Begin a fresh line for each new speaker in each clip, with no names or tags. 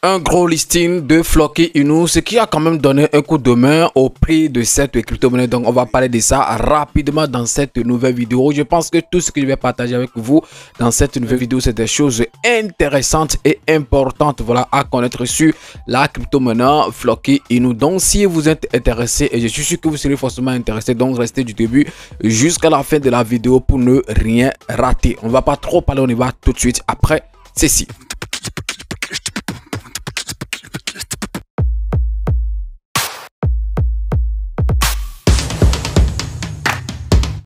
Un gros listing de Floki Inu, ce qui a quand même donné un coup de main au prix de cette crypto-monnaie. Donc, on va parler de ça rapidement dans cette nouvelle vidéo. Je pense que tout ce que je vais partager avec vous dans cette nouvelle vidéo, c'est des choses intéressantes et importantes, voilà, à connaître sur la crypto-monnaie Floki Inu. Donc, si vous êtes intéressé, et je suis sûr que vous serez forcément intéressé, donc restez du début jusqu'à la fin de la vidéo pour ne rien rater. On va pas trop parler, on y va tout de suite après ceci.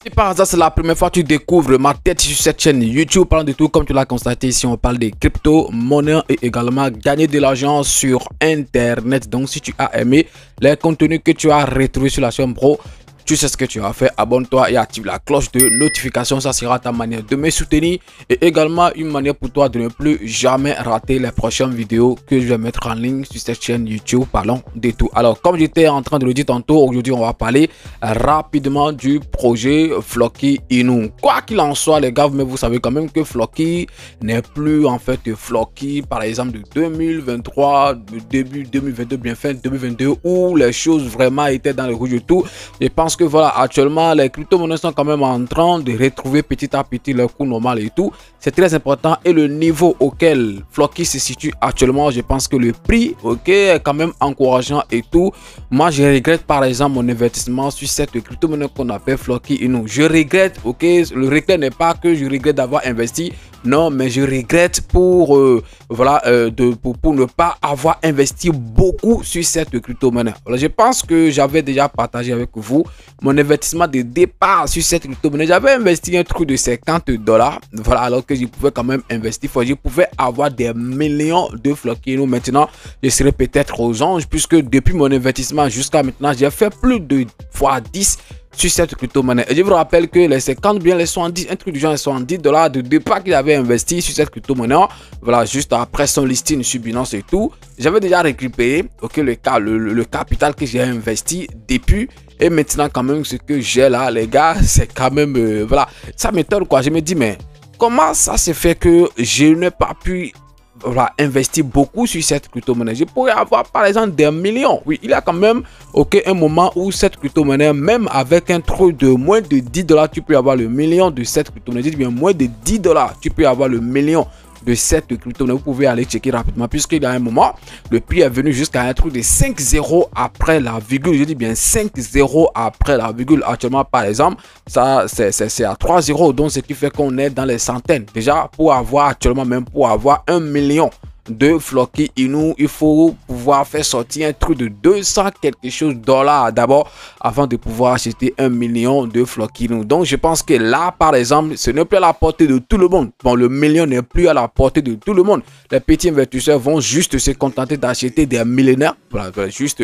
Si par hasard c'est la première fois que tu découvres ma tête sur cette chaîne YouTube, parlant de tout comme tu l'as constaté, ici on parle des crypto-monnaies et également gagner de l'argent sur internet. Donc si tu as aimé les contenus que tu as retrouvés sur la chaîne bro, tu sais ce que tu as fait, abonne-toi et active la cloche de notification, ça sera ta manière de me soutenir et également une manière pour toi de ne plus jamais rater les prochaines vidéos que je vais mettre en ligne sur cette chaîne YouTube. Parlons de tout. Alors comme j'étais en train de le dire tantôt, aujourd'hui on va parler rapidement du projet Floki Inu. Quoi qu'il en soit les gars, mais vous savez quand même que Floki n'est plus en fait Floki par exemple de 2023, début 2022, bien fin 2022 où les choses vraiment étaient dans le rouge et tout. Je pense que voilà, actuellement les crypto-monnaies sont quand même en train de retrouver petit à petit leur coût normal et tout. C'est très important et le niveau auquel Floki se situe actuellement, je pense que le prix est quand même encourageant et tout. Moi je regrette par exemple mon investissement sur cette crypto-monnaie qu'on appelle Floki Inu. Je regrette, le regret n'est pas que je regrette d'avoir investi, non, mais je regrette pour pour ne pas avoir investi beaucoup sur cette crypto-monnaie. Voilà, je pense que j'avais déjà partagé avec vous mon investissement de départ sur cette crypto-monnaie. J'avais investi un truc de $50, voilà, alors que je pouvais quand même investir, je pouvais avoir des millions de Floki Inu. Maintenant, je serais peut-être aux anges puisque depuis mon investissement jusqu'à maintenant, j'ai fait plus de fois 10 sur cette crypto-monnaie. Et je vous rappelle que les 50, bien les 70, un truc du genre $70 de départ qu'il avait investi sur cette crypto-monnaie, voilà, juste après son listing sur Binance et tout, j'avais déjà récupéré le capital que j'ai investi depuis. Et maintenant quand même ce que j'ai là les gars, c'est quand même voilà, ça m'étonne quoi. Je me dis mais comment ça se fait que je n'ai pas pu investir beaucoup sur cette crypto-monnaie? Je pourrais avoir par exemple des millions. Oui, il y a quand même un moment où cette crypto-monnaie, même avec un truc de moins de $10, tu peux avoir le million de cette crypto-monnaie. Je dis bien moins de $10, tu peux avoir le million de cette crypto-monnaie. Vous pouvez aller checker rapidement puisqu'il y a un moment le prix est venu jusqu'à un truc de 5 zéros après la virgule. Je dis bien 5 zéros après la virgule. Actuellement par exemple ça c'est à 3 zéros, donc ce qui fait qu'on est dans les centaines. Déjà pour avoir actuellement, même pour avoir 1 million de Floki Inu, il faut pouvoir faire sortir un truc de 200 quelque chose dollars d'abord avant de pouvoir acheter 1 million de Floki Inu. Donc je pense que là par exemple ce n'est plus à la portée de tout le monde. Bon, le million n'est plus à la portée de tout le monde. Les petits investisseurs vont juste se contenter d'acheter des millénaires, voilà, juste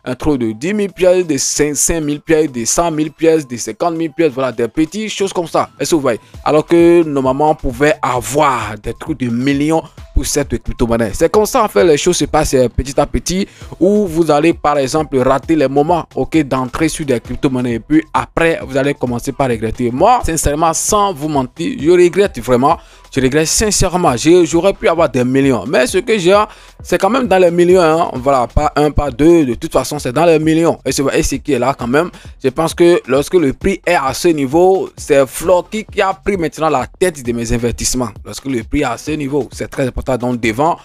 un truc de 10 000 pièces, de 5 000 pièces, de 100 000 pièces, de 50 000 pièces, voilà, des petites choses comme ça. Est-ce que vous voyez? Alors que normalement on pouvait avoir des trucs de millions pour cette crypto-monnaie. C'est comme ça en fait les choses se passent petit à petit, où vous allez par exemple rater les moments d'entrer sur des crypto-monnaies et puis après vous allez commencer par regretter. Moi sincèrement, sans vous mentir, je regrette vraiment. Je regrette sincèrement. J'aurais pu avoir des millions, mais ce que j'ai, c'est quand même dans les millions, hein. Voilà, pas un, pas deux, de toute façon c'est dans les millions. Et ce qui est là quand même, je pense que lorsque le prix est à ce niveau, c'est Floki qui a pris maintenant la tête de mes investissements. Lorsque le prix est à ce niveau, c'est très important. Donc devant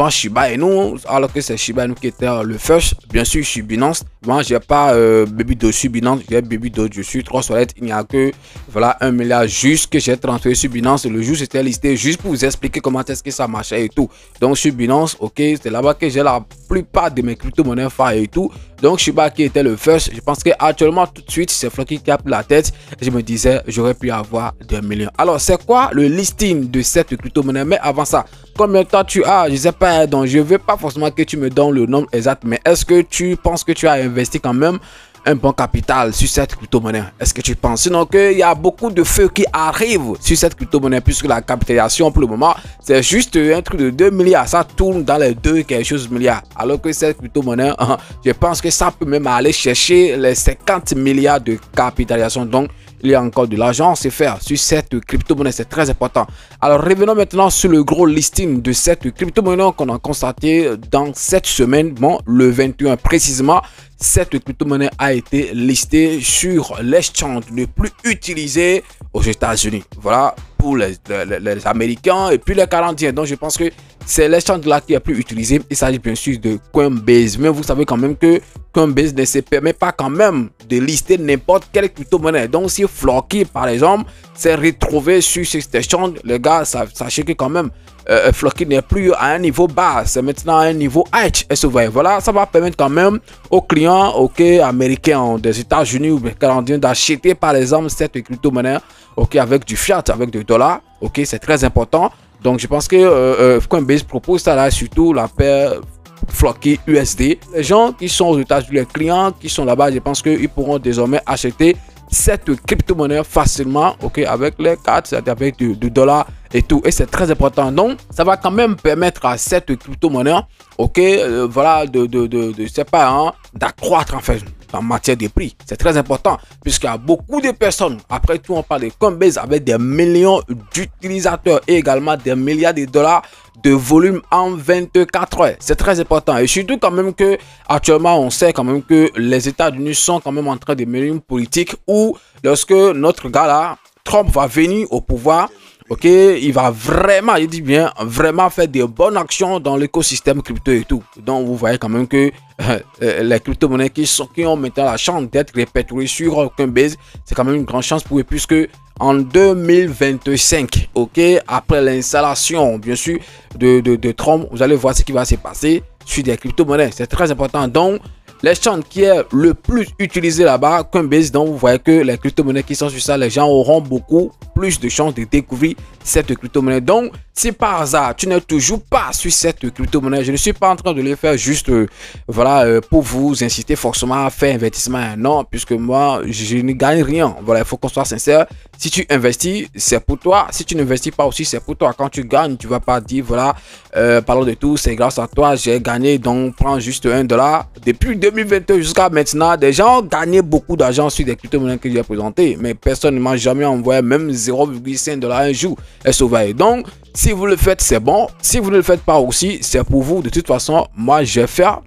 Shiba Inu, alors que c'est Shiba Inu qui était le first, bien sûr sur Binance. Moi j'ai pas Baby Doge sur Binance, j'ai Baby Doge dessus, 3 solettes. Il n'y a que voilà 1 milliard juste que j'ai transféré sur Binance. Le jour c'était listé juste pour vous expliquer comment est-ce que ça marchait et tout. Donc sur Binance, c'est là-bas que j'ai la plupart de mes crypto-monnaies phares et tout. Donc Shiba qui était le first, je pense que actuellement tout de suite c'est Floki qui a pris la tête. Je me disais j'aurais pu avoir 2 millions. Alors c'est quoi le listing de cette crypto-monnaie? Mais avant ça, combien de temps tu as? Je sais pas, donc je veux pas forcément que tu me donnes le nombre exact, mais est-ce que tu penses que tu as investi quand même un bon capital sur cette crypto-monnaie? Est-ce que tu penses? Sinon qu'il y a beaucoup de feux qui arrivent sur cette crypto-monnaie, puisque la capitalisation pour le moment, c'est juste un truc de 2 milliards. Ça tourne dans les 2 quelque chose milliards. Alors que cette crypto-monnaie, je pense que ça peut même aller chercher les 50 milliards de capitalisation. Donc, il y a encore de l'argent à se faire sur cette crypto-monnaie, c'est très important. Alors, revenons maintenant sur le gros listing de cette crypto-monnaie qu'on a constaté dans cette semaine, bon, le 21 précisément. Cette crypto-monnaie a été listée sur l'exchange le plus utilisé aux États-Unis. Voilà, pour les Américains et puis les Canadiens. Donc, je pense que c'est l'exchange là qui est plus utilisé. Il s'agit bien sûr de Coinbase. Mais vous savez quand même que Coinbase ne se permet pas quand même de lister n'importe quelle crypto-monnaie. Donc, si Floki, par exemple, s'est retrouvé sur cet échange, les gars, sachez que quand même, Floki n'est plus à un niveau bas, c'est maintenant à un niveau H. Voilà, ça va permettre quand même aux clients américains des États-Unis ou canadiens d'acheter par exemple cette crypto-monnaie avec du fiat, avec du dollar. C'est très important. Donc je pense que Coinbase propose ça là, surtout la paire Floki USD. Les gens qui sont aux États-Unis, les clients qui sont là-bas, je pense qu'ils pourront désormais acheter cette crypto-monnaie facilement, avec les cartes, avec du dollar et tout. Et c'est très important. Donc, ça va quand même permettre à cette crypto-monnaie, voilà, je sais pas, d'accroître en fait en matière de prix. C'est très important puisqu'il y a beaucoup de personnes. Après tout, on parle de Coinbase avec des millions d'utilisateurs et également des milliards de dollars de volume en 24 heures. C'est très important. Et surtout quand même que actuellement, on sait quand même que les États-Unis sont quand même en train de mener une politique où lorsque notre gars là, Trump va venir au pouvoir, il va vraiment, il dit bien, vraiment faire des bonnes actions dans l'écosystème crypto et tout. Donc, vous voyez quand même que les crypto-monnaies qui ont maintenant la chance d'être répertoriées sur Coinbase, c'est quand même une grande chance pour eux, puisque en 2025, après l'installation, bien sûr, de Trump, vous allez voir ce qui va se passer sur des crypto-monnaies. C'est très important. Donc, l'exchange qui est le plus utilisé là-bas, Coinbase, donc vous voyez que les crypto-monnaies qui sont sur ça, les gens auront beaucoup plus de chances de découvrir cette crypto-monnaie. Donc, si par hasard, tu n'es toujours pas sur cette crypto-monnaie, je ne suis pas en train de le faire juste, voilà, pour vous inciter forcément à faire investissement. Non, puisque moi, je ne gagne rien. Voilà, il faut qu'on soit sincère. Si tu investis, c'est pour toi. Si tu n'investis pas aussi, c'est pour toi. Quand tu gagnes, tu ne vas pas dire, voilà, parlons de tout, c'est grâce à toi, j'ai gagné, donc prends juste $1. Depuis 2022 jusqu'à maintenant, des gens ont gagné beaucoup d'argent sur des crypto-monnaies que j'ai présentées, mais personne ne m'a jamais envoyé même 0,5$ un jour. Donc, si vous le faites, c'est bon. Si vous ne le faites pas aussi, c'est pour vous. De toute façon, moi, je vais faire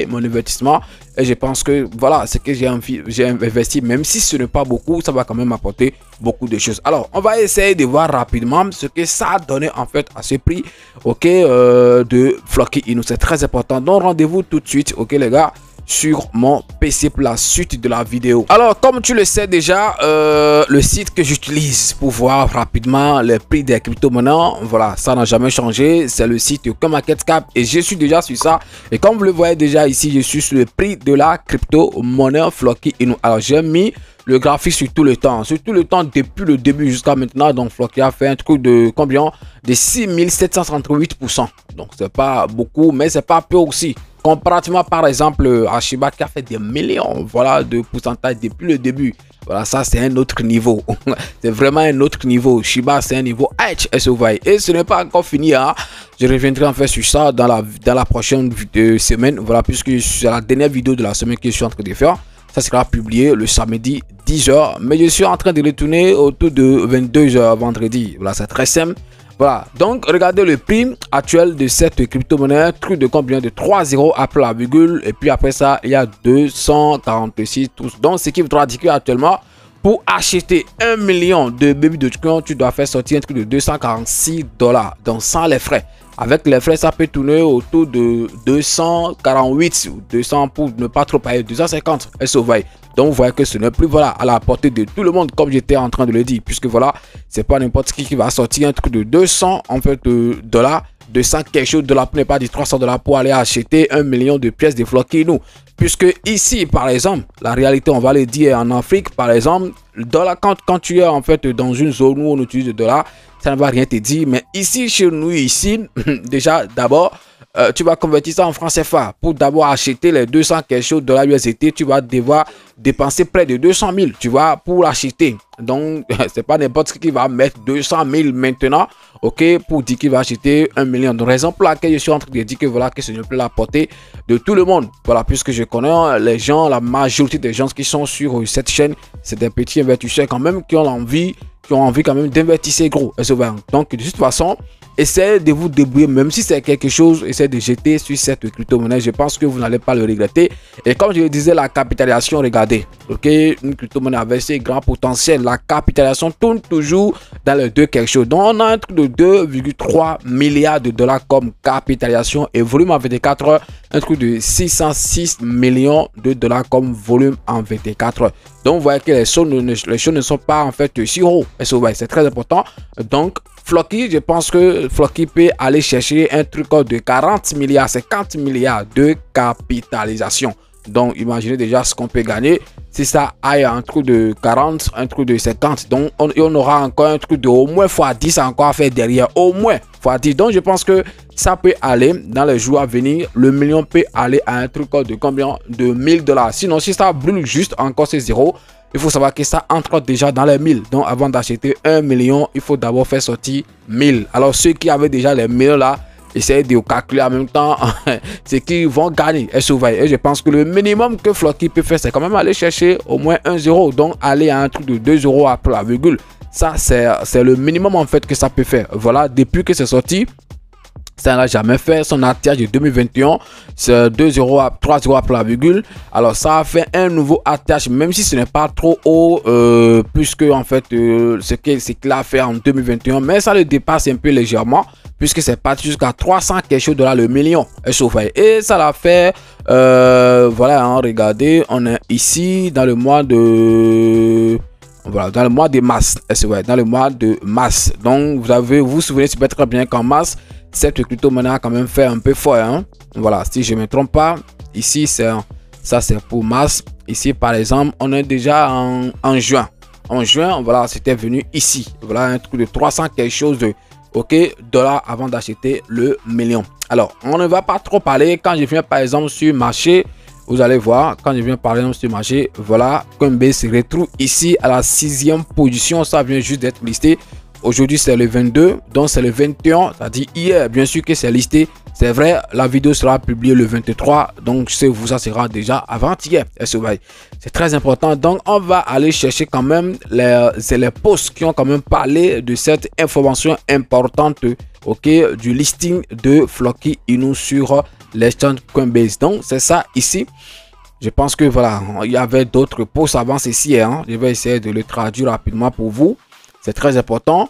mon investissement. Et je pense que voilà, ce que j'ai investi, même si ce n'est pas beaucoup, ça va quand même apporter beaucoup de choses. Alors, on va essayer de voir rapidement ce que ça a donné en fait à ce prix, de Floki Inu. C'est très important. Donc, rendez-vous tout de suite, les gars, sur mon PC pour la suite de la vidéo. Alors, comme tu le sais déjà, le site que j'utilise pour voir rapidement les prix des crypto-monnaies, voilà, ça n'a jamais changé. C'est le site CoinMarketCap et je suis déjà sur ça. Et comme vous le voyez déjà ici, je suis sur le prix de la crypto-monnaie Floki Inu. Alors, j'ai mis le graphique sur tout le temps. Sur tout le temps depuis le début jusqu'à maintenant. Donc, Floki a fait un truc de combien? De 6738%. Donc, c'est pas beaucoup, mais c'est pas peu aussi. Comparativement par exemple à Shiba qui a fait des millions, voilà, de pourcentage depuis le début. Voilà, ça c'est un autre niveau. C'est vraiment un autre niveau. Shiba c'est un niveau H. Et ce n'est pas encore fini. Je reviendrai en fait sur ça dans la prochaine semaine. Voilà, puisque c'est la dernière vidéo de la semaine que je suis en train de faire. Ça sera publié le samedi 10h. Mais je suis en train de retourner autour de 22h vendredi. Voilà, c'est très simple. Voilà, donc regardez le prix actuel de cette crypto-monnaie, truc de combien? De 3 zéros après la virgule, et puis après ça, il y a 246 tous. Donc, ce qui voudra dire qu'actuellement, pour acheter 1 million de baby Dogecoin, tu dois faire sortir un truc de $246, donc sans les frais. Avec les frais, ça peut tourner autour de 248 ou 200 pour ne pas trop payer, 250 SOV. Donc, vous voyez que ce n'est plus voilà, à la portée de tout le monde, comme j'étais en train de le dire, puisque voilà, c'est pas n'importe qui va sortir un truc de 200 en fait dollars, 200 quelque chose de la pour ne pas dire $300 pour aller acheter 1 million de pièces de Floki Inu. Puisque ici, par exemple, la réalité, on va le dire en Afrique, par exemple, le dollar, quand tu es en fait dans une zone où on utilise le dollar, ça ne va rien te dire. Mais ici, chez nous, ici, déjà, d'abord, tu vas convertir ça en francs CFA. Pour d'abord acheter les 200 quelque chose de la USDT, tu vas devoir dépenser près de 200 000, tu vois, pour l'acheter. Donc, c'est pas n'importe qui va mettre 200 000 maintenant, ok, pour dire qu'il va acheter 1 million. Donc, raison pour laquelle je suis en train de dire que voilà, que ce n'est plus la portée de tout le monde. Voilà, puisque je connais les gens, la majorité des gens qui sont sur cette chaîne, c'est des petits investisseurs quand même qui ont envie quand même d'investir gros. Donc, de toute façon, essayez de vous débrouiller, même si c'est quelque chose, essayez de jeter sur cette crypto-monnaie. Je pense que vous n'allez pas le regretter. Et comme je le disais, la capitalisation, regardez, ok, une crypto-monnaie avec ces grands potentiels, la capitalisation tourne toujours dans les deux quelque chose. Donc, on a un truc de 2,3 milliards de dollars comme capitalisation et volume en 24 heures, un truc de 606 millions de dollars comme volume en 24 heures. Donc, vous voyez que les choses ne sont pas en fait si hauts. C'est très important. Donc, Floki, je pense que Floki peut aller chercher un truc de 40 milliards, 50 milliards de capitalisation. Donc, imaginez déjà ce qu'on peut gagner. Si ça aille un truc de 40, un truc de 50, donc on aura encore un truc de au moins x10 encore à faire derrière. Au moins x10. Donc, je pense que ça peut aller dans les jours à venir. Le million peut aller à un truc de combien? De 1000 $. Sinon, si ça brûle juste encore ces zéros, il faut savoir que ça entre déjà dans les 1000. Donc, avant d'acheter 1 million, il faut d'abord faire sortir 1000. Alors, ceux qui avaient déjà les 1000 là, essayez de calculer en même temps ce qu'ils vont gagner. Et je pense que le minimum que Floki peut faire, c'est quand même aller chercher au moins 1 0. Donc, aller à un truc de 2 euros après la virgule. Ça, c'est le minimum en fait que ça peut faire. Voilà, depuis que c'est sorti, ça n'a jamais fait son atterrage de 2021, c'est 2 euros à 3 euros après la virgule. Alors ça a fait un nouveau atterrage, même si ce n'est pas trop haut, puisque en fait ce qu'il a fait en 2021, mais ça le dépasse un peu légèrement, puisque c'est parti jusqu'à 300 quelque chose $ le million. Et ça l'a fait, voilà, hein, regardez, on est ici dans le mois de... Voilà, dans le mois de mars, dans le mois de mars. Donc, vous vous souvenez super très bien qu'en mars, cette crypto-monnaie a quand même fait un peu fort. Hein? Voilà, si je ne me trompe pas, ici, ça c'est pour mars. Ici, par exemple, on est déjà en juin. En juin, voilà, c'était venu ici. Voilà, un truc de 300 quelque chose de dollars avant d'acheter le million. Alors, on ne va pas trop parler quand je viens, par exemple, sur marché. Vous allez voir, quand je viens parler de ce marché, voilà, Coinbase se retrouve ici à la 6e position. Ça vient juste d'être listé. Aujourd'hui, c'est le 22, donc c'est le 21. C'est-à-dire hier, bien sûr que c'est listé. C'est vrai, la vidéo sera publiée le 23. Donc, chez vous, ça sera déjà avant-hier. C'est très important. Donc, on va aller chercher quand même les posts qui ont quand même parlé de cette information importante, du listing de Floki Inu sur l'exchange Coinbase. Donc, c'est ça ici. Je pense que voilà, il y avait d'autres posts avant ceci. Hein. Je vais essayer de le traduire rapidement pour vous. C'est très important.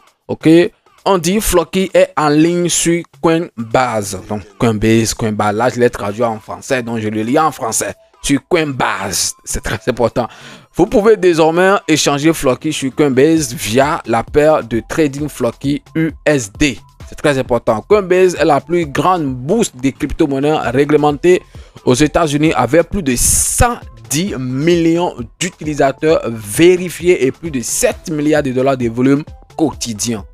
On dit Floki est en ligne sur Coinbase. Donc, Coinbase. Là, je l'ai traduit en français. Donc, je le lis en français. Sur Coinbase. C'est très important. Vous pouvez désormais échanger Floki sur Coinbase via la paire de trading Floki USD. C'est très important. Coinbase est la plus grande bourse des crypto-monnaies réglementée aux États-Unis avec plus de 110 millions d'utilisateurs vérifiés et plus de 7 milliards de dollars de volume quotidien.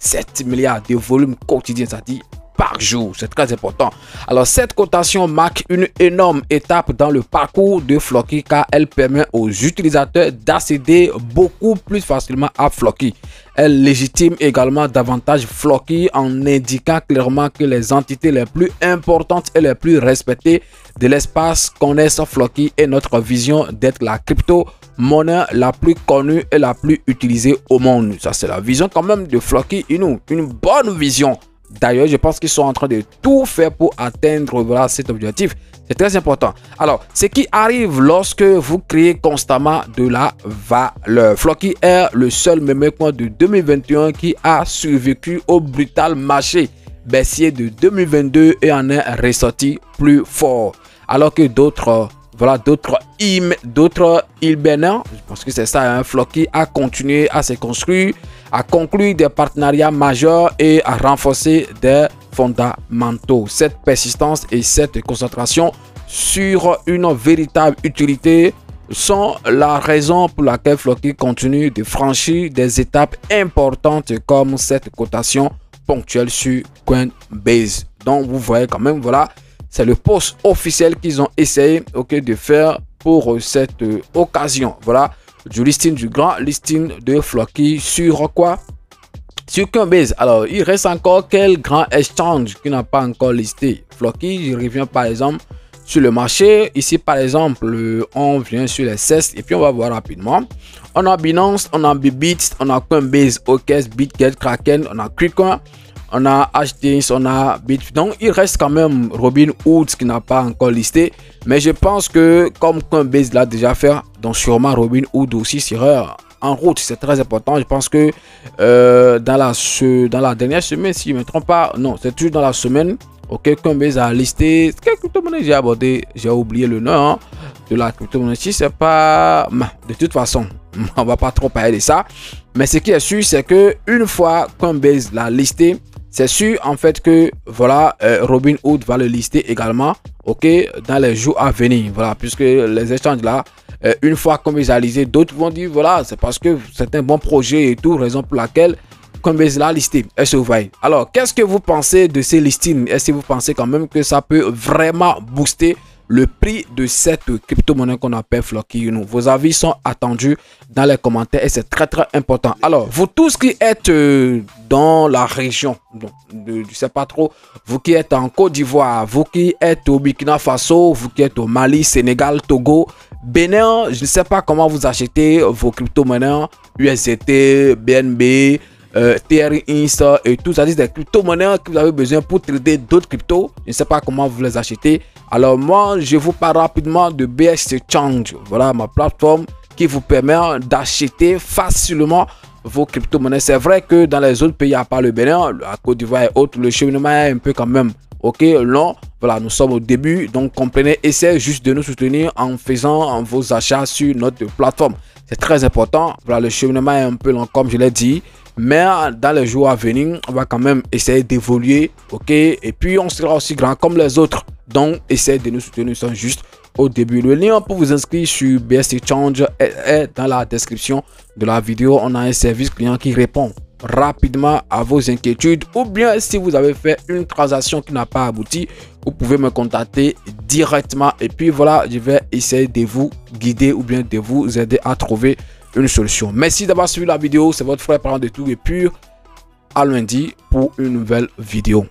7 milliards de volume quotidien, ça dit par jour. C'est très important. Alors, cette cotation marque une énorme étape dans le parcours de Floki car elle permet aux utilisateurs d'accéder beaucoup plus facilement à Floki. Elle légitime également davantage Floki en indiquant clairement que les entités les plus importantes et les plus respectées de l'espace connaissent Floki et notre vision d'être la crypto-monnaie la plus connue et la plus utilisée au monde. Ça, c'est la vision quand même de Floki Inu. Une bonne vision. D'ailleurs, je pense qu'ils sont en train de tout faire pour atteindre voilà, cet objectif. C'est très important. Alors, ce qui arrive lorsque vous créez constamment de la valeur. Floki est le seul meme coin de 2021 qui a survécu au brutal marché baissier de 2022 et en est ressorti plus fort. Alors que d'autres Ilbénin, je pense que c'est ça, hein, Floki a continué à se construire, à conclure des partenariats majeurs et à renforcer des fondamentaux. Cette persistance et cette concentration sur une véritable utilité sont la raison pour laquelle Floki continue de franchir des étapes importantes comme cette cotation ponctuelle sur Coinbase. Donc vous voyez quand même, voilà, c'est le post officiel qu'ils ont essayé, ok, de faire pour cette occasion. Voilà, du listing, du grand listing de Floki sur quoi? Sur Coinbase. Alors, il reste encore quel grand exchange qui n'a pas encore listé Floki? Je reviens par exemple sur le marché. Ici, par exemple, on vient sur les CES et puis on va voir rapidement. On a Binance, on a Bybit, on a Coinbase, OKEx, BitGet, Kraken, on a KuCoin, on a HTX, on a Bit. Donc, il reste quand même Robinhood qui n'a pas encore listé. Mais je pense que comme Coinbase l'a déjà fait, donc sûrement Robinhood aussi sera en route. C'est très important. Je pense que dans la dernière semaine, si je ne me trompe pas, non, c'est toujours dans la semaine. Ok, Coinbase a listé. Quelle crypto-monnaie j'ai abordé? J'ai oublié le nom hein, de la crypto-monnaie. Si c'est pas. De toute façon, on va pas trop parler de ça. Mais ce qui est sûr, c'est que une fois Coinbase l'a listé, c'est sûr en fait que voilà, Robinhood va le lister également. Ok, dans les jours à venir. Voilà, puisque les échanges là, une fois Coinbase a listé, d'autres vont dire voilà, c'est parce que c'est un bon projet et tout, raison pour laquelle Coinbase l'a listé. Est-ce que vous voyez? Alors, qu'est-ce que vous pensez de ces listings? Est-ce que vous pensez quand même que ça peut vraiment booster le prix de cette crypto-monnaie qu'on appelle Floki? Vos avis sont attendus dans les commentaires et c'est très très important. Alors, vous tous qui êtes dans la région, je ne sais pas trop, vous qui êtes en Côte d'Ivoire, vous qui êtes au Burkina Faso, vous qui êtes au Mali, Sénégal, Togo, Bénin, je ne sais pas comment vous achetez vos crypto-monnaies, USDT, BNB, TRX et tout ça, c'est des crypto-monnaies que vous avez besoin pour trader d'autres cryptos. Je ne sais pas comment vous les achetez. Alors moi, je vous parle rapidement de BS Exchange. Voilà ma plateforme qui vous permet d'acheter facilement vos crypto-monnaies. C'est vrai que dans les autres pays, à part le Bénin, la Côte d'Ivoire et autres, le cheminement est un peu quand même long. Voilà, nous sommes au début, donc comprenez, essayez juste de nous soutenir en faisant vos achats sur notre plateforme. C'est très important. Voilà, le cheminement est un peu long comme je l'ai dit. Mais dans les jours à venir, on va quand même essayer d'évoluer, ok? Et puis, on sera aussi grand comme les autres. Donc, essayez de nous soutenir, nous sommes juste au début. Le lien pour vous inscrire sur BS Exchange est dans la description de la vidéo. On a un service client qui répond rapidement à vos inquiétudes. Ou bien, si vous avez fait une transaction qui n'a pas abouti, vous pouvez me contacter directement. Et puis, voilà, je vais essayer de vous guider ou bien de vous aider à trouver une solution. Merci d'avoir suivi la vidéo. C'est votre frère Parent de Tout et puis à lundi pour une nouvelle vidéo.